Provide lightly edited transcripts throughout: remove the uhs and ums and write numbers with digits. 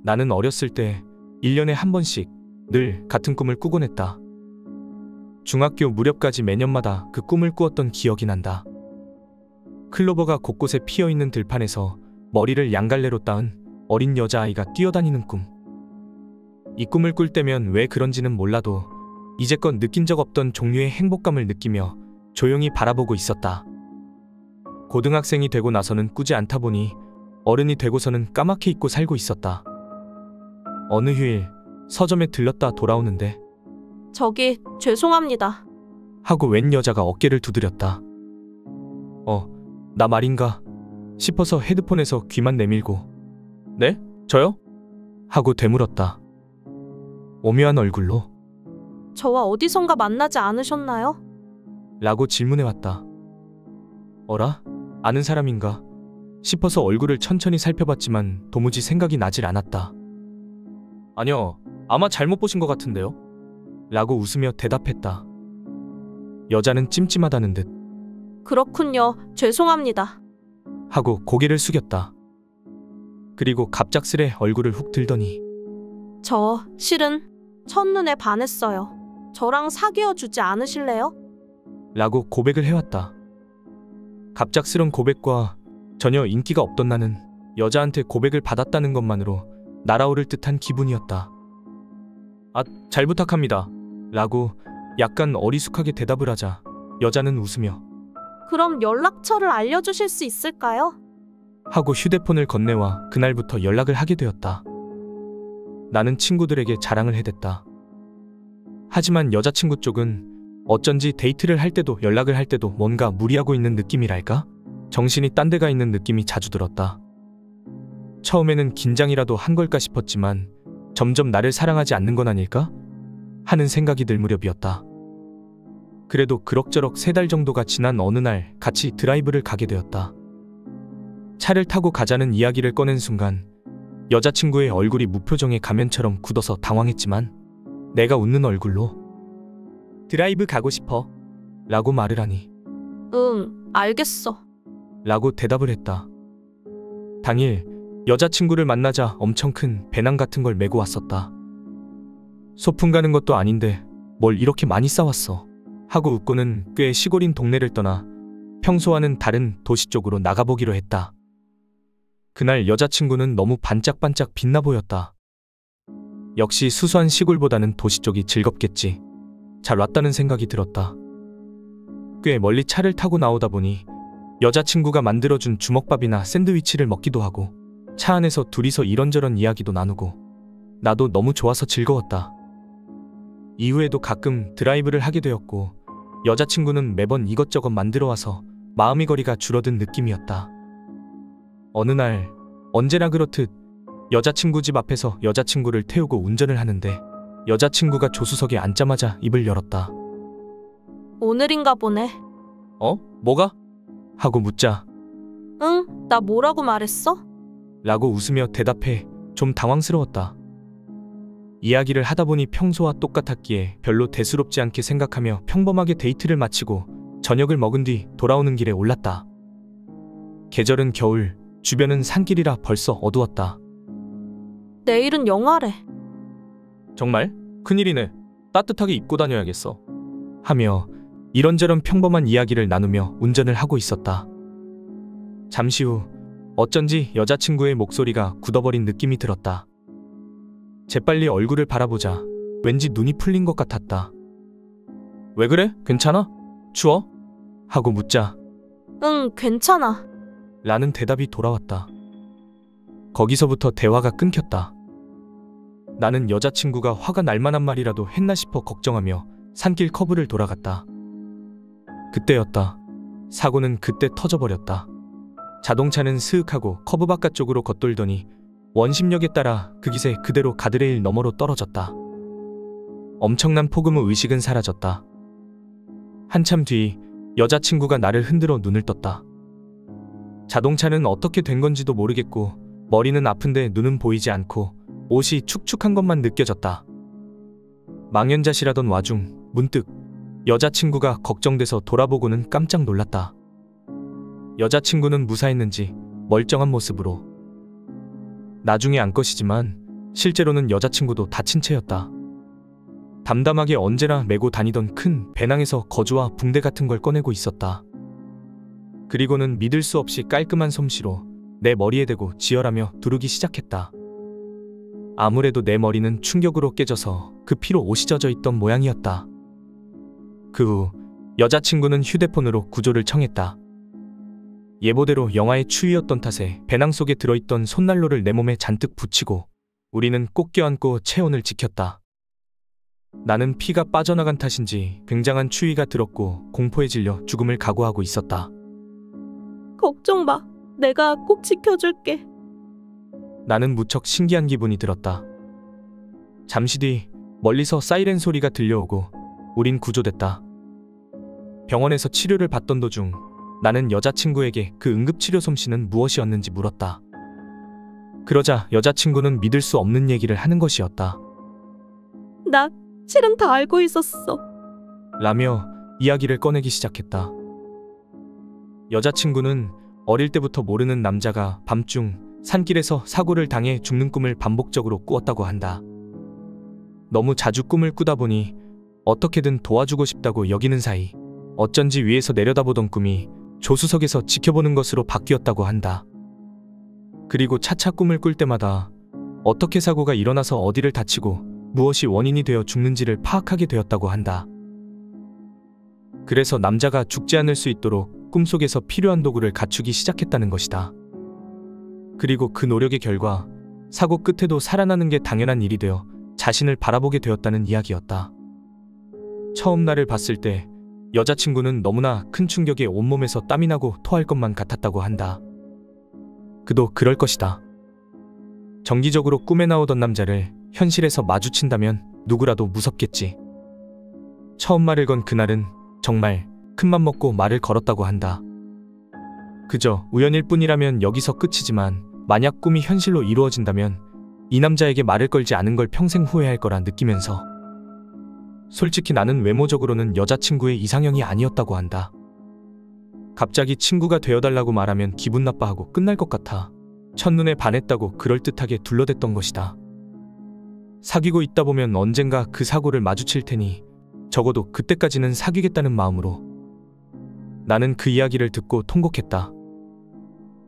나는 어렸을 때 1년에 한 번씩 늘 같은 꿈을 꾸곤 했다. 중학교 무렵까지 매년마다 그 꿈을 꾸었던 기억이 난다. 클로버가 곳곳에 피어있는 들판에서 머리를 양갈래로 따은 어린 여자아이가 뛰어다니는 꿈. 이 꿈을 꿀 때면 왜 그런지는 몰라도 이제껏 느낀 적 없던 종류의 행복감을 느끼며 조용히 바라보고 있었다. 고등학생이 되고 나서는 꾸지 않다 보니 어른이 되고서는 까맣게 잊고 살고 있었다. 어느 휴일 서점에 들렀다 돌아오는데 저기 죄송합니다. 하고 웬 여자가 어깨를 두드렸다. 나 말인가 싶어서 헤드폰에서 귀만 내밀고 네? 저요? 하고 되물었다. 오묘한 얼굴로 저와 어디선가 만나지 않으셨나요? 라고 질문해왔다. 어라? 아는 사람인가 싶어서 얼굴을 천천히 살펴봤지만 도무지 생각이 나질 않았다. 아니요, 아마 잘못 보신 것 같은데요? 라고 웃으며 대답했다. 여자는 찜찜하다는 듯 그렇군요. 죄송합니다. 하고 고개를 숙였다. 그리고 갑작스레 얼굴을 훅 들더니 저 실은 첫눈에 반했어요. 저랑 사귀어 주지 않으실래요? 라고 고백을 해왔다. 갑작스런 고백과 전혀 인기가 없던 나는 여자한테 고백을 받았다는 것만으로 날아오를 듯한 기분이었다. 잘 부탁합니다. 라고 약간 어리숙하게 대답을 하자 여자는 웃으며 그럼 연락처를 알려주실 수 있을까요? 하고 휴대폰을 건네와 그날부터 연락을 하게 되었다. 나는 친구들에게 자랑을 해댔다. 하지만 여자친구 쪽은 어쩐지 데이트를 할 때도 연락을 할 때도 뭔가 무리하고 있는 느낌이랄까? 정신이 딴 데가 있는 느낌이 자주 들었다. 처음에는 긴장이라도 한 걸까 싶었지만 점점 나를 사랑하지 않는 건 아닐까? 하는 생각이 들 무렵이었다. 그래도 그럭저럭 3달 정도가 지난 어느 날 같이 드라이브를 가게 되었다. 차를 타고 가자는 이야기를 꺼낸 순간 여자친구의 얼굴이 무표정의 가면처럼 굳어서 당황했지만 내가 웃는 얼굴로 드라이브 가고 싶어 라고 말을 하니 응, 알겠어. 라고 대답을 했다. 당일 여자친구를 만나자 엄청 큰 배낭 같은 걸 메고 왔었다. 소풍 가는 것도 아닌데 뭘 이렇게 많이 싸왔어 하고 웃고는 꽤 시골인 동네를 떠나 평소와는 다른 도시 쪽으로 나가보기로 했다. 그날 여자친구는 너무 반짝반짝 빛나 보였다. 역시 수수한 시골보다는 도시 쪽이 즐겁겠지. 잘 왔다는 생각이 들었다. 꽤 멀리 차를 타고 나오다 보니 여자친구가 만들어준 주먹밥이나 샌드위치를 먹기도 하고 차 안에서 둘이서 이런저런 이야기도 나누고 나도 너무 좋아서 즐거웠다. 이후에도 가끔 드라이브를 하게 되었고 여자친구는 매번 이것저것 만들어 와서 마음의 거리가 줄어든 느낌이었다. 어느 날 언제나 그렇듯 여자친구 집 앞에서 여자친구를 태우고 운전을 하는데 여자친구가 조수석에 앉자마자 입을 열었다. 오늘인가 보네. 뭐가? 하고 묻자 응, 나 뭐라고 말했어? 라고 웃으며 대답해 좀 당황스러웠다. 이야기를 하다 보니 평소와 똑같았기에 별로 대수롭지 않게 생각하며 평범하게 데이트를 마치고 저녁을 먹은 뒤 돌아오는 길에 올랐다. 계절은 겨울, 주변은 산길이라 벌써 어두웠다. 내일은 영하래. 정말? 큰일이네. 따뜻하게 입고 다녀야겠어. 하며 이런저런 평범한 이야기를 나누며 운전을 하고 있었다. 잠시 후 어쩐지 여자친구의 목소리가 굳어버린 느낌이 들었다. 재빨리 얼굴을 바라보자 왠지 눈이 풀린 것 같았다. 왜 그래? 괜찮아? 추워? 하고 묻자 응, 괜찮아. 라는 대답이 돌아왔다. 거기서부터 대화가 끊겼다. 나는 여자친구가 화가 날 만한 말이라도 했나 싶어 걱정하며 산길 커브를 돌아갔다. 그때였다. 사고는 그때 터져버렸다. 자동차는 스윽하고 커브 바깥쪽으로 겉돌더니 원심력에 따라 그 기세 그대로 가드레일 너머로 떨어졌다. 엄청난 폭음의 의식은 사라졌다. 한참 뒤 여자친구가 나를 흔들어 눈을 떴다. 자동차는 어떻게 된 건지도 모르겠고 머리는 아픈데 눈은 보이지 않고 옷이 축축한 것만 느껴졌다. 망연자실하던 와중 문득 여자친구가 걱정돼서 돌아보고는 깜짝 놀랐다. 여자친구는 무사했는지 멀쩡한 모습으로 나중에 알 것이지만 실제로는 여자친구도 다친 채였다. 담담하게 언제나 메고 다니던 큰 배낭에서 거즈와 붕대 같은 걸 꺼내고 있었다. 그리고는 믿을 수 없이 깔끔한 솜씨로 내 머리에 대고 지혈하며 두르기 시작했다. 아무래도 내 머리는 충격으로 깨져서 그 피로 옷이 젖어 있던 모양이었다. 그 후 여자친구는 휴대폰으로 구조를 청했다. 예보대로 영화의 추위였던 탓에 배낭 속에 들어있던 손난로를 내 몸에 잔뜩 붙이고 우리는 꼭 껴안고 체온을 지켰다. 나는 피가 빠져나간 탓인지 굉장한 추위가 들었고 공포에 질려 죽음을 각오하고 있었다. 걱정 마. 내가 꼭 지켜줄게. 나는 무척 신기한 기분이 들었다. 잠시 뒤 멀리서 사이렌 소리가 들려오고 우린 구조됐다. 병원에서 치료를 받던 도중 나는 여자친구에게 그 응급치료 솜씨는 무엇이었는지 물었다. 그러자 여자친구는 믿을 수 없는 얘기를 하는 것이었다. 나 실은 다 알고 있었어. 라며 이야기를 꺼내기 시작했다. 여자친구는 어릴 때부터 모르는 남자가 밤중 산길에서 사고를 당해 죽는 꿈을 반복적으로 꾸었다고 한다. 너무 자주 꿈을 꾸다 보니 어떻게든 도와주고 싶다고 여기는 사이 어쩐지 위에서 내려다보던 꿈이 조수석에서 지켜보는 것으로 바뀌었다고 한다. 그리고 차차 꿈을 꿀 때마다 어떻게 사고가 일어나서 어디를 다치고 무엇이 원인이 되어 죽는지를 파악하게 되었다고 한다. 그래서 남자가 죽지 않을 수 있도록 꿈속에서 필요한 도구를 갖추기 시작했다는 것이다. 그리고 그 노력의 결과 사고 끝에도 살아나는 게 당연한 일이 되어 자신을 바라보게 되었다는 이야기였다. 처음 나를 봤을 때 여자친구는 너무나 큰 충격에 온몸에서 땀이 나고 토할 것만 같았다고 한다. 그도 그럴 것이다. 정기적으로 꿈에 나오던 남자를 현실에서 마주친다면 누구라도 무섭겠지. 처음 말을 건 그날은 정말 큰맘 먹고 말을 걸었다고 한다. 그저 우연일 뿐이라면 여기서 끝이지만 만약 꿈이 현실로 이루어진다면 이 남자에게 말을 걸지 않은 걸 평생 후회할 거라 느끼면서 솔직히 나는 외모적으로는 여자친구의 이상형이 아니었다고 한다. 갑자기 친구가 되어달라고 말하면 기분 나빠하고 끝날 것 같아 첫눈에 반했다고 그럴듯하게 둘러댔던 것이다. 사귀고 있다 보면 언젠가 그 사고를 마주칠 테니 적어도 그때까지는 사귀겠다는 마음으로 나는 그 이야기를 듣고 통곡했다.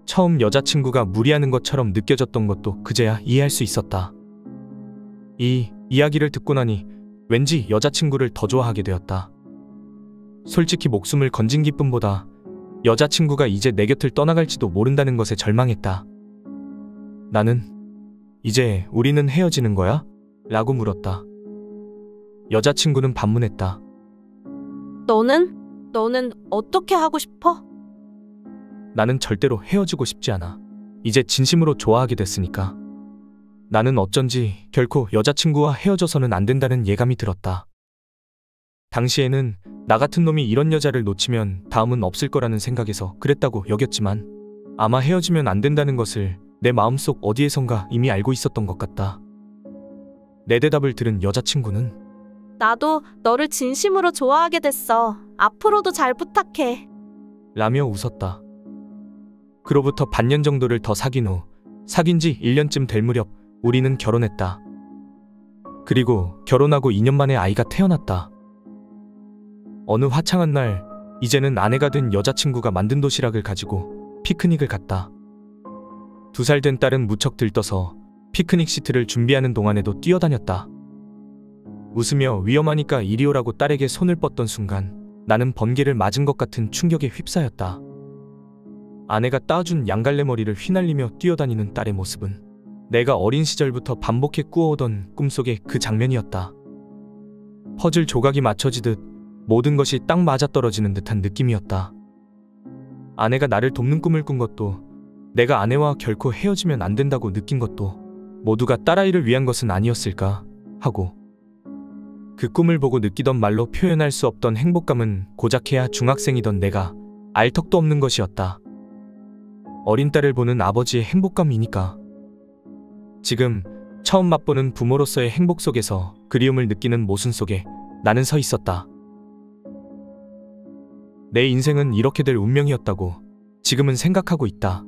처음 여자친구가 무리하는 것처럼 느껴졌던 것도 그제야 이해할 수 있었다. 이 이야기를 듣고 나니 왠지 여자친구를 더 좋아하게 되었다. 솔직히 목숨을 건진 기쁨보다 여자친구가 이제 내 곁을 떠나갈지도 모른다는 것에 절망했다. 나는 이제 우리는 헤어지는 거야? 라고 물었다. 여자친구는 반문했다. 너는 어떻게 하고 싶어? 나는 절대로 헤어지고 싶지 않아. 이제 진심으로 좋아하게 됐으니까. 나는 어쩐지 결코 여자친구와 헤어져서는 안 된다는 예감이 들었다. 당시에는 나 같은 놈이 이런 여자를 놓치면 다음은 없을 거라는 생각에서 그랬다고 여겼지만 아마 헤어지면 안 된다는 것을 내 마음속 어디에선가 이미 알고 있었던 것 같다. 내 대답을 들은 여자친구는 나도 너를 진심으로 좋아하게 됐어. 앞으로도 잘 부탁해. 라며 웃었다. 그로부터 반년 정도를 더 사귄 후 사귄 지 1년쯤 될 무렵 우리는 결혼했다. 그리고 결혼하고 2년 만에 아이가 태어났다. 어느 화창한 날 이제는 아내가 된 여자친구가 만든 도시락을 가지고 피크닉을 갔다. 2살 된 딸은 무척 들떠서 피크닉 시트를 준비하는 동안에도 뛰어다녔다. 웃으며 위험하니까 이리 오라고 딸에게 손을 뻗던 순간 나는 번개를 맞은 것 같은 충격에 휩싸였다. 아내가 따준 양갈래 머리를 휘날리며 뛰어다니는 딸의 모습은 내가 어린 시절부터 반복해 꾸어오던 꿈속의 그 장면이었다. 퍼즐 조각이 맞춰지듯 모든 것이 딱 맞아떨어지는 듯한 느낌이었다. 아내가 나를 돕는 꿈을 꾼 것도 내가 아내와 결코 헤어지면 안 된다고 느낀 것도 모두가 딸아이를 위한 것은 아니었을까 하고 그 꿈을 보고 느끼던 말로 표현할 수 없던 행복감은 고작해야 중학생이던 내가 알 턱도 없는 것이었다. 어린 딸을 보는 아버지의 행복감이니까. 지금 처음 맛보는 부모로서의 행복 속에서 그리움을 느끼는 모순 속에 나는 서 있었다. 내 인생은 이렇게 될 운명이었다고 지금은 생각하고 있다.